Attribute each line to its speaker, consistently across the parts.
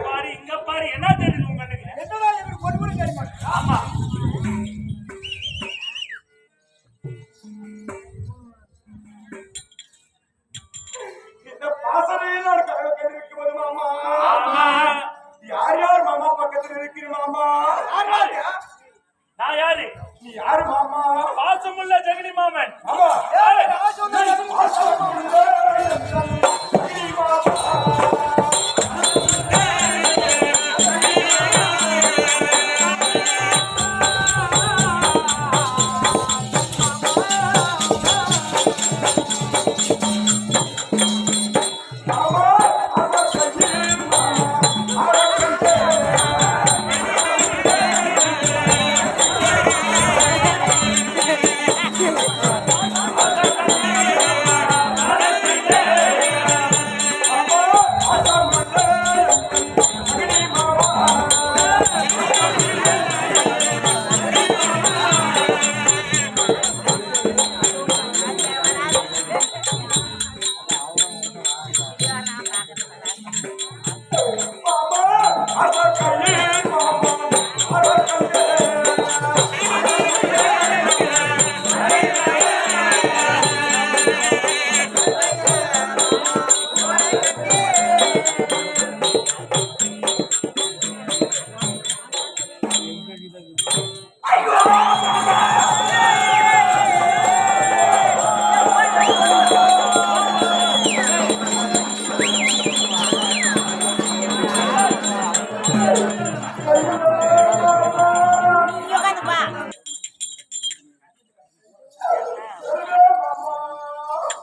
Speaker 1: பாரு இங்க பாரு என்ன தெரியுது உங்க கண்ணுக்கு?
Speaker 2: என்னடா இவரு கொண்டு போய் கேட்க மாட்டேன்.
Speaker 1: ஆமா
Speaker 2: இந்த பாசறையில கலக்க இருக்குது மாமா.
Speaker 1: ஆமா
Speaker 2: யார் யார் மாமா பக்கத்துல இருக்கிற மாமா?
Speaker 1: நான் யாரு?
Speaker 2: நீ யாரு மாமா?
Speaker 1: பாசமுள்ள ஜெகனி மாமன்.
Speaker 2: ஆமா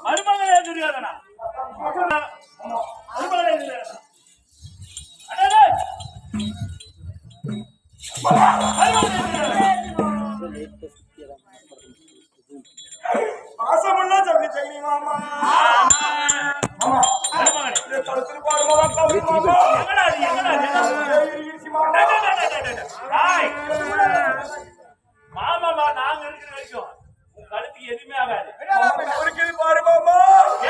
Speaker 1: மருமகளே துரியோதனா. மருமகளே துரியோதனா. அடடே
Speaker 2: பாசமுள்ள ஜெகனி மாமா. ஆமா மருமகளே கழுத்துல பாருமா கவி மாமா.
Speaker 1: எங்கடா நீ மாமாமா நாங்க இருக்கிற வரைக்கும் உன் கழுத்துக்கு எதுவுமே ஆகாது.
Speaker 2: அவருக்கு பாரு மாமா.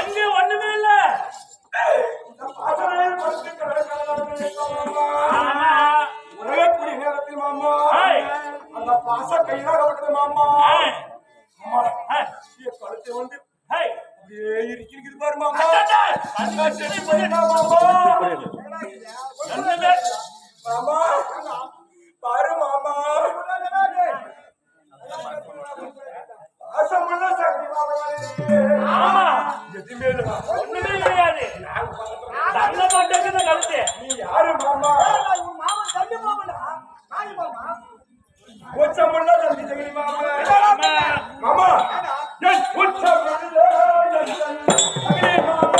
Speaker 1: எங்க ஒண்ணுமே இல்ல.
Speaker 2: உலகக்கூடிய நேரத்தில் மாமா அந்த பாச கையிலாக விட்டது மாமா. கழுத்தை வந்து அப்படியே இருக்குது பாரு மாமா. மாமா பாரு மாமா. பாசமுள்ள சக்தி
Speaker 1: ஆமா
Speaker 2: எதுவுமே இல்லை.
Speaker 1: ஒண்ணுமே கிடையாது. நல்ல மாட்டேங்குது கழுத்து.
Speaker 2: நீ யாரு மாமா? உச்சமுள்ள தம்பி ஜெகனி மாமா. மாமா என் உச்சமுள்ள ஜெகனி மாமா.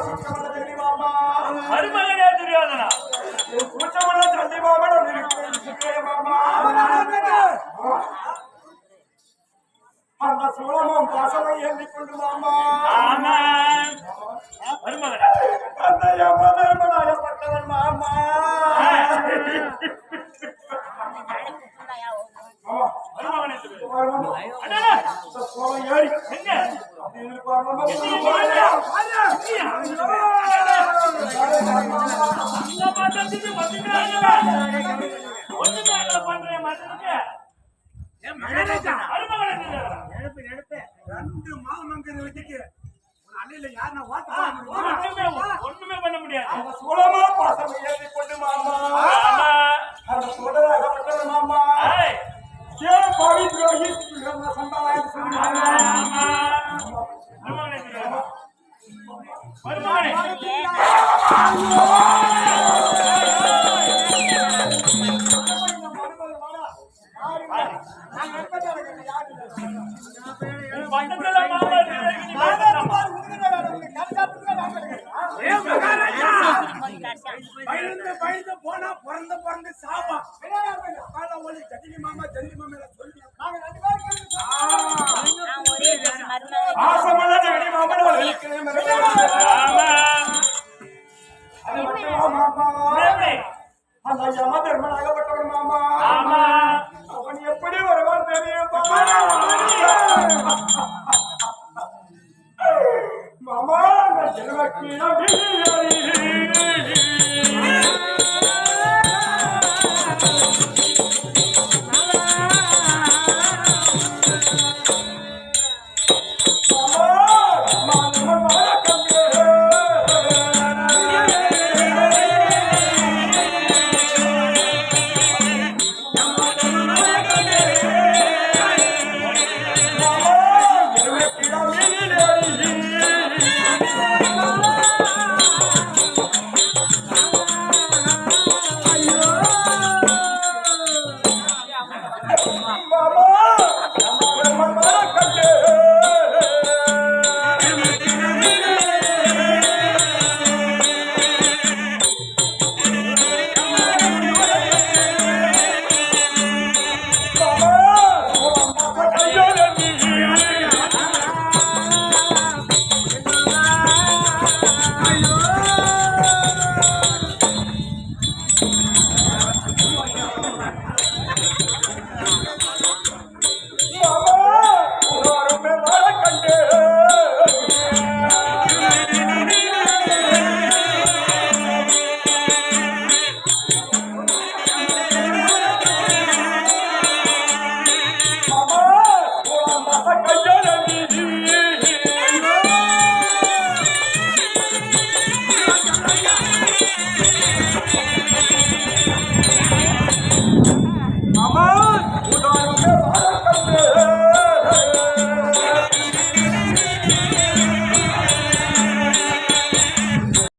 Speaker 2: சுத்தமல்ல தள்ளி மாமா
Speaker 1: மருமகனே துரியோதனா
Speaker 2: என் கூச்சமல்ல தள்ளி மாமா நான் இருக்கிறேன் மாமா அந்த சோழமும் பாசமும் எண்ணிக்கொண்டு மாமா
Speaker 1: ஆமா மருமகனே
Speaker 2: அந்த யமதர்மனாயப்பட்டவன் மாமா
Speaker 1: மருமகனே துரியோதனா அண்ணா
Speaker 2: சோழம் ஏறி
Speaker 1: எங்க
Speaker 2: அப்படின்னு பாருமா
Speaker 3: ரெண்டு மாமங்கரை வச்சுட்டு அண்ணையில யாருன்னா
Speaker 1: ஒண்ணுமே பண்ண முடியாது.
Speaker 2: அந்த சோழமா பாசம் ஏறிக்கொண்டு மாமா அந்த சோழராகப்பட்டவன் மாமா ஏன் பாவி துரோகி சம்பாவாயம் சொல்லி மாமா
Speaker 3: பயந்து போனா பிறந்த சாபா ஒளி ஜல்லி மாமா சொல்லி
Speaker 2: அந்த யமதர்மனாகப்பட்டவன் மாமா அவன் எப்படி வருவான் தெரியும் மாமா